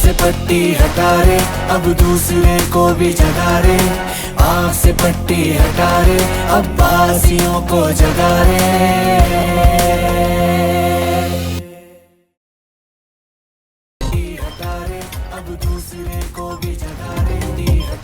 से पट्टी हटा रे, अब दूसरे को भी जगा रे। आँख से पट्टी हटा रे, अब बासियों को जगा रे।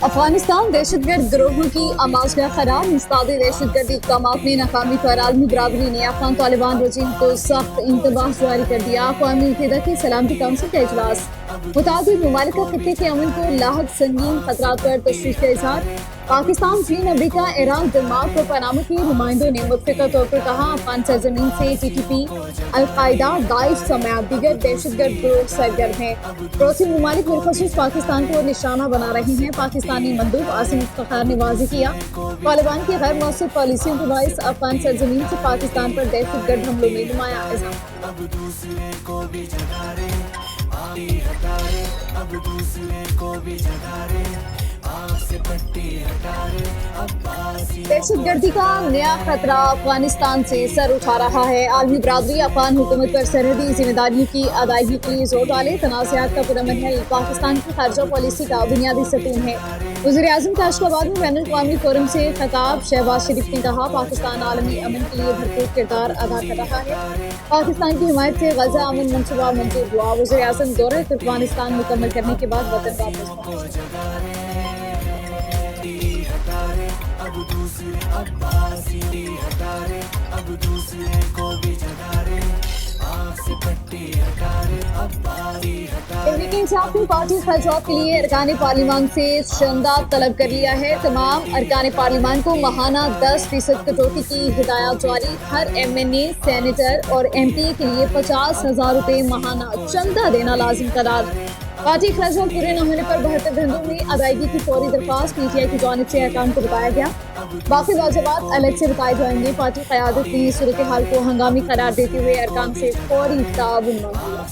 अफगानिस्तान दहशतगर्द गिरोहों की आमाजगा खराब। मुस्तैद दहशतगर्दी इक़दामात में नाकामी पर आलमी बरादरी ने अफगान तालिबान रजीम को सख्त इंतबाह जारी कर दिया। अक़वाम मुत्तहिदा की सलामती काउंसिल का इजलास। मुतादिद ममालिक का खित्ते के अमन को लाहक संगीन खतरात पर तशवीश का इज़हार। पाकिस्तान, चीन, अमरीका, ईरान, डेनमार्क और पनामा के नुमाइंदों ने मुतफ़िक़ा तौर पर कहा अफगान सरज़मीन से TTP, अल-कायदा, दाइश समेत दीगर दहशतगर्द गिरोह सरगर्म हैं। पड़ोसी ममालिक बिलख़ुसूस पाकिस्तान को निशाना बना रहे हैं। पाकिस्तानी मंदूब आसिम इफ्तिखार ने वाज़ेह किया तालिबान की गैर मौसर पॉलिसियों के बाइस अफगान सरज़मीन से पाकिस्तान पर दहशतगर्द हमलों में नुमायां इज़ाफ़ा। दहशतगर्दी का नया खतरा अफगानिस्तान से सर उठा रहा है। आलमी बरादरी अफगान हुकूमत पर सरहदी जिम्मेदारियों की अदायगी के लिए जोर डाले। तनाज़ात का पुरअमन हल पाकिस्तान की खारजा पॉलिसी का बुनियादी सतून है। वज़ीर-ए-आज़म का अशकाबाद में बैनुल अक़वामी फोरम से खिताब। शहबाज शरीफ ने कहा पाकिस्तान आलमी अमन के लिए भरपूर किरदार अदा कर रहा है। पाकिस्तान की हिमायत से गज़ा अमन मंसूबा मंजूर हुआ। वज़ीर-ए-आज़म दौरा तुर्कमेनिस्तान मुकम्मल करने के बाद वतन वापस पहुंचे। तहरीक इंसाफ की पार्टी खर्चात के लिए अरकान पार्लिमान से चंदा तलब कर लिया है। तमाम अरकान पार्लिमान को माहाना 10% कटौती की हिदायत जारी। हर MNA, सेनेटर और MP के लिए 50,000 रुपये माहाना चंदा देना लाजिम करार। पार्टी खर्चात पूरे न होने पर 72 घंटों में अदायगी की फौरी दरख्वास्त PTI की जानिब से अरकान को बताया गया। बाकी वाजिबात अलग से बताए जाएंगे। पार्टी क़यादत ने सूरत हाल को हंगामी करार देते हुए अरकान से फौरी ताउन मांगा।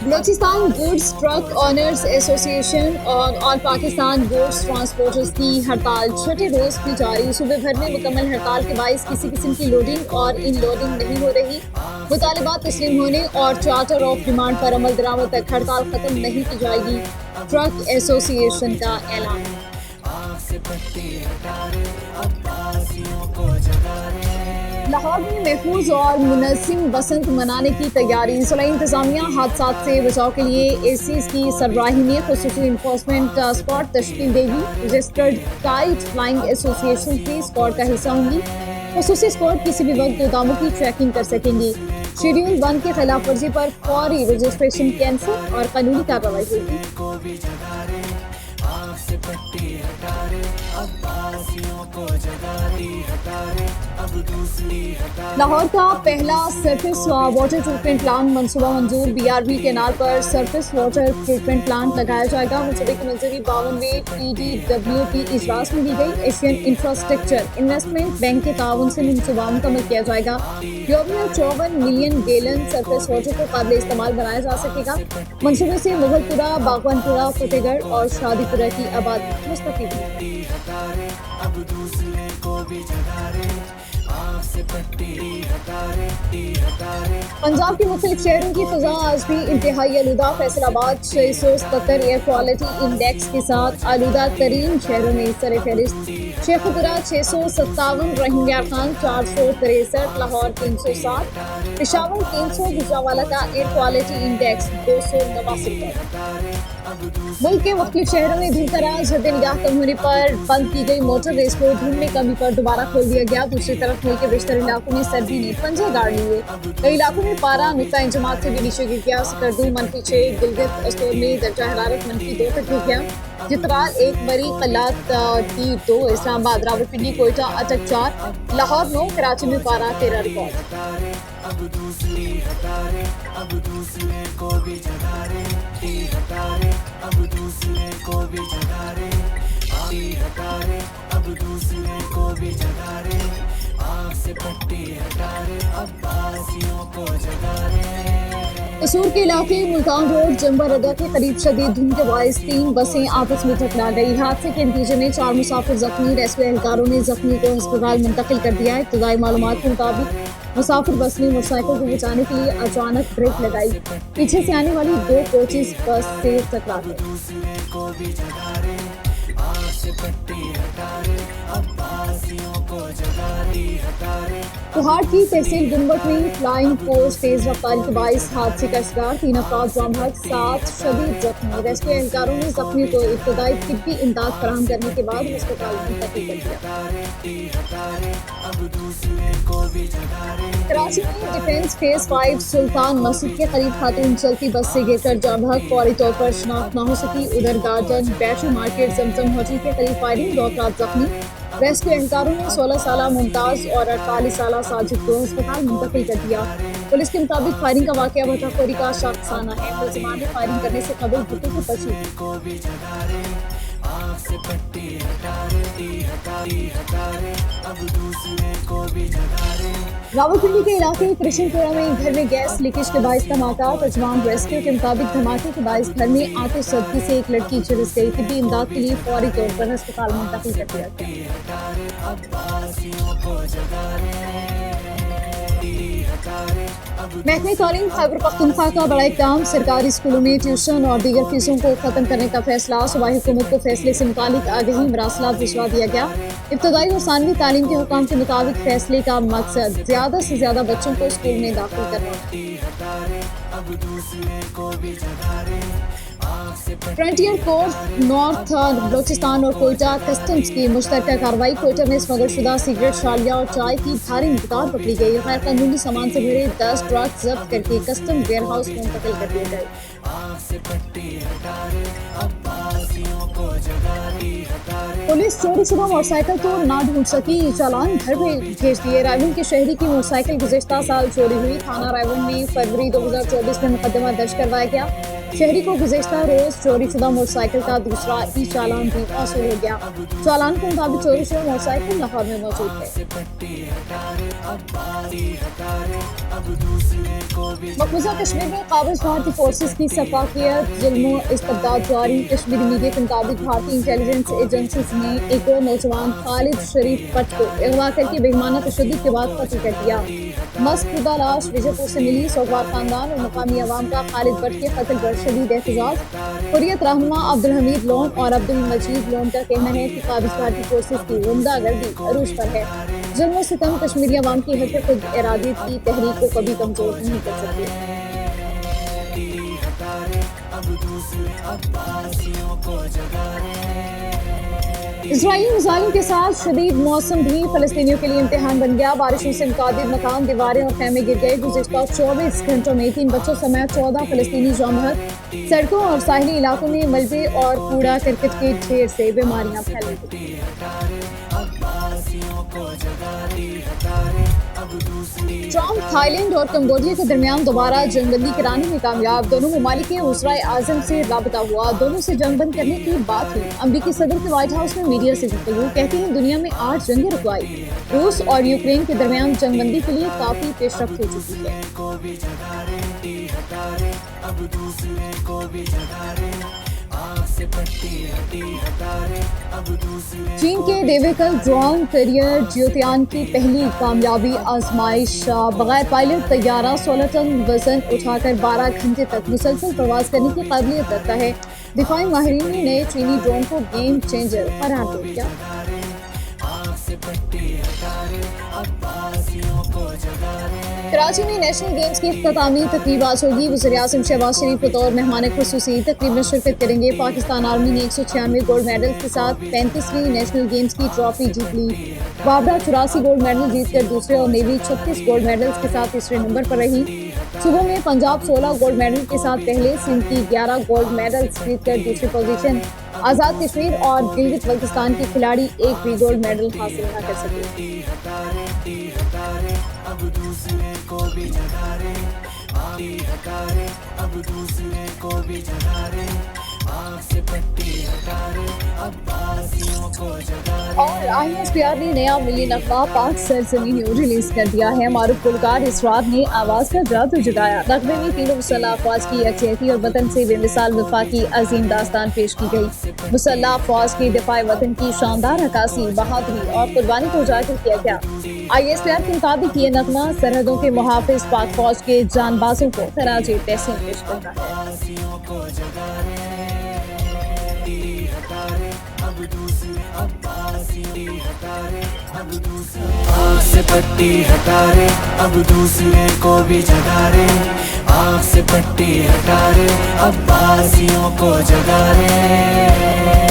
Balochistan goods truck owners association और ऑल पाकिस्तान गुड्स ट्रांसपोर्टर्स की हड़ताल छठे रोज भी जारी। सूबे भर में मुकम्मल हड़ताल के बाइस किसी किस्म की लोडिंग और इन लोडिंग नहीं हो रही। मुतालिबात तस्लीम होने और चार्टर ऑफ डिमांड पर अमल दरामद तक हड़ताल खत्म नहीं की जाएगी। ट्रक एसोसिएशन का ऐलान। लाहौर में महफूज और मुनज़्ज़म बसंत मनाने की तैयारी। ज़िला इंतज़ामिया हादसात से बचाव के लिए ACs की सरबराही में ख़ुसूसी इन्फोर्समेंट स्क्वाड तश्कील देगी। रजिस्टर्ड काइट फ्लाइंग एसोसिएशन की स्क्वाड का हिस्सा होंगी। ख़ुसूसी स्क्वाड किसी भी वक्त गोदामों की ट्रैकिंग कर सकेंगी। शेड्यूल 1 के खिलाफ वर्जी पर फौरी रजिस्ट्रेशन कैंसिल और कानूनी कार्रवाई होगी। लाहौर का पहला सरफेस वाटर ट्रीटमेंट प्लांट मंसूबा मंजूर। BRB केनाल पर सरफेस वाटर ट्रीटमेंट प्लांट लगाया जाएगा। मंसूबे की मंजूरी 52वें PDWP इजलास में दी गई। एशियन इंफ्रास्ट्रक्चर इन्वेस्टमेंट बैंक के ताउन से मंसूबा मुकम्मल किया जाएगा। यौमिया 54 मिलियन गैलन सरफेस वाटर को काबिल इस्तेमाल बनाया जा सकेगा। मंसूबे से मुगलपुरा, बागवानपुरा, फतेहगढ़ और शादीपुरा की आबादी मुस्तफीद होगी। पंजाब के मुख्तलिफ शहरों की फिजा आज भी इंतहाई आलूदा। फैसलाबाद 677 एयर क्वालिटी इंडेक्स के साथ आलूदा तरीन शहरों में सर फहरिस्त। शेखुपुरा 657, रहीम खान 463, लाहौर 307, पेशावर 300। गुजरावाला का एयर क्वालिटी इंडेक्स 289 पर। मुल्क के मुख्तलिफ शहरों में धूप का राज। हद निगाह कम होने पर बंद की गई मोटर रेस को धूप में कमी पर दोबारा खोल दिया गया। दूसरी तरफ मुल्क के बेशतर इलाकों में सर्दी ने पंजे गाड़ लिए। कई इलाकों में पारा नुक्ता इंजमात से भी नीचे गिर गया। सकरदू -6, गिलगित अस्तोर में दर्जा हरारत -2 तक गिर गया। चित्राल 1, बरी, कल्लात 2, इस्लामाबाद, रावलपिंडी, कोयटा, अटक 4, लाहौर 9, कराची में पारा 13 रिकॉर्ड। मैसूर के इलाके मुल्तान रोड जंबर अड्डा के करीब शदीद धुंध के बायस 3 बसें आपस में टकरा गई। हादसे के नतीजे में 4 मुसाफिर जख्मी। रेस्क्यू एहलकारों ने जख्मी को अस्पताल मुंतकिल कर दिया है। इब्तदाई मालूमात के मुताबिक मुसाफिर बस ने मोटरसाइकिल को बचाने के लिए अचानक ब्रेक लगाई। पीछे से आने वाली 2 कोचेस बस से टकरा गए। कुहाड़ की तहसील गुम्बट में फ्लाइंग पोस्ट तेज रफ्तारी के बाइस हादसे का शिकार 3 अफराद जाम हक 7 शदीद जख्मी। रेस्क्यू एहलकारों ने जख्मी को इब्तदाई तिब्बी इमदाद फराहम करने के बाद अस्पताल मुंतकिल कर दिया। कराची में डिफेंस फेज 5 सुल्तान मस्जिद के करीब खातून चलती बस से गिरकर जाम हक, फौरी तौर पर शनाख्त न हो सकी। उधर गार्डन बैटरी मार्केट जमजम होटल के करीब फायरिंग, 2 अफराद जख्मी। रेस्क्यू एहलकारों ने 16 साला मुमताज और 48 साला साजिद को अस्पताल मुंतकिल कर दिया। पुलिस के मुताबिक फायरिंग का वाकया भट्टाखोरी का शाखसाना है। मुलजिमान ने फायरिंग करने से कबल भुट्टो को बची। रावलपिंडी के इलाके कृष्णपुरा में घर में गैस लीकेज के बाइस धमाका। तर्जमान रेस्क्यू के मुताबिक धमाके के बाइस घर में आतिश ज़दगी से एक लड़की झुलस गई। तिब्बी इमदाद के लिए फौरी तौर पर अस्पताल मुंतकिल कर दिया गया। महकमे तालीम खैबर पख्तूनख्वा का बड़ा इक़दाम। सरकारी स्कूलों में ट्यूशन और दीगर फीसों को खत्म करने का फैसला। सूबाई हुकूमत को फैसले से मुतालिक आगही मरासलात भिजवा दिया गया। इब्तदाई और सानवी तालीम के हुकाम के मुताबिक फैसले का मकसद ज़्यादा से ज़्यादा बच्चों को स्कूल में दाखिल करना। फ्रंटियर कोर्ट नॉर्थ बलोचिस्तान और कोयटा कस्टम्स की मुश्तरका कार्रवाई। कोयटा में स्मगल शुदा सिगरेट, शालिया और चाय की भारी मिकदार पकड़ी गई। गैर कानूनी सामान से भरे 10 ट्रक जब्त करके कस्टम वेयर हाउस में मुंतकिल कर दिए गए। पुलिस चोरी शुदा मोटरसाइकिल तो ना ढूंढ सकी, चालान घर में भेज दिए। रायबंद के शहरी की मोटरसाइकिल गुज़िश्ता साल चोरी हुई। थाना रायबंद में फरवरी 2024 में मुकदमा दर्ज करवाया गया। शहरी को गुज़िश्ता रोज चोरी शुदा मोटरसाइकिल का दूसरा ई चालान भी मौसूल हो गया। चालान के मुताबिक चोरी शुदा मोटरसाइकिल लाहौर में मौजूद है। मकबूजा कश्मीर में काबिज भारतीय फोर्सेस की सफाकियत, जुल्म इस्तबदाद जारी। कश्मीरी मीडिया के मुताबिक भारतीय इंटेलिजेंस एजेंसीज ने एक और नौजवान खालिद शरीफ पट को अगवा करके बेईमाना तशद्दुद के बाद कत्ल कर दिया। मस्कुदा लाश विजयपुर से मिली। सोगवार खानदान और मकामी अवाम का खालिद भट्ट के कत्ल पर शदीद एहतजाज। हुर्रियत रहनुमा अब्दुल हमीद लोन और अब्दुल मजीद लोन का कहना है कि काबिज भारतीय फोर्सेस की उम्दा गर्दी अरूज पर है। जुल्म सितम कश्मीरी अवाम की हक खुद इरादियत की तहरीक को कभी कमजोर नहीं कर सकती। इजरायली मिसाइलों के साथ शदीद मौसम भी फलस्तीनियों के लिए इम्तिहान बन गया। बारिशों से मुतादिद मकान, दीवारें और खैमे गिर गए। गुज़िश्ता 24 घंटों में 3 बच्चों समेत 14 फलस्तीनी जाम हक। सड़कों और साहिली इलाकों में मलबे और कूड़ा करकट के ढेर से बीमारियां फैल गई। ट्रंप थाईलैंड और कंबोडिया के दरमियान दोबारा जंगबंदी कराने में कामयाब। दोनों ममालिक के वज़ीर आज़म से राबता हुआ। दोनों से जंग बंद करने की बात हुई। अमरीकी सदर के व्हाइट हाउस में मीडिया से गुफ्तगू। कहते हैं दुनिया में 8 जंगें रुकवाई। रूस और यूक्रेन के दरमियान जंगबंदी के लिए काफी पेशरफ्त हो चुकी है। चीन के देवेकल ड्रोन करियर ज्योतियान की पहली कामयाबी आजमाइश। बगैर पायलट तैयारा 16 टन वजन उठाकर 12 घंटे तक मुसलसल प्रवास करने की काबिलियत रखता है। दिफाई माहिरीन ने नए चीनी ड्रोन को गेम चेंजर करार दे दिया। कराची में नेशनल गेम्स की इख्तितामी तकरीब आज होगी। वज़ीर आज़म शहबाज शरीफ बतौर मेहमान खुसूसी तकरीब में शिरकत करेंगे। पाकिस्तान आर्मी ने 196 गोल्ड मेडल के साथ 35वीं नेशनल गेम्स की ट्रॉफी जीत ली। बाबरा 84 गोल्ड मेडल जीतकर दूसरे और नेवी 36 गोल्ड मेडल्स के साथ तीसरे नंबर पर रही। सुबह में पंजाब 16 गोल्ड मेडल के साथ पहले, सिंध की 11 गोल्ड मेडल्स जीतकर दूसरी पोजीशन। आज़ाद कश्मीर और गिलगित बल्तिस्तान के खिलाड़ी एक भी गोल्ड मेडल हासिल न कर सके। आँख से पट्टी हटा रे अब्बासियों को जगा रे। और ISPR ने नया मिली नगमा पाक सरजमीन रिलीज कर दिया है। मारूफ गुलकार इसरार ने आवाज का जादू जगाया। नगमे में तीनों मुसल्लह अफवाज की यकजहती और वतन से बेमिसाल वफा की अजीम दास्तान पेश की गई। मुसल्लह अफवाज की दिफाए वतन की शानदार अक्कासी, बहादुरी और कुर्बानी को उजागर किया गया। ISPR के मुताबिक ये नगमा सरहदों के मुहाफिज पाक फौज के जानबाजों को खराज तहसीन पेश करता है। अब्बासियों को जगा रे हटा रे अब दूसरी अब्बासियों हटा रे अब दूसरी। आँख से पट्टी हटा रे अब दूसरे को भी जगा रे। आँख से पट्टी हटा रे अब्बासियों को जगा रे।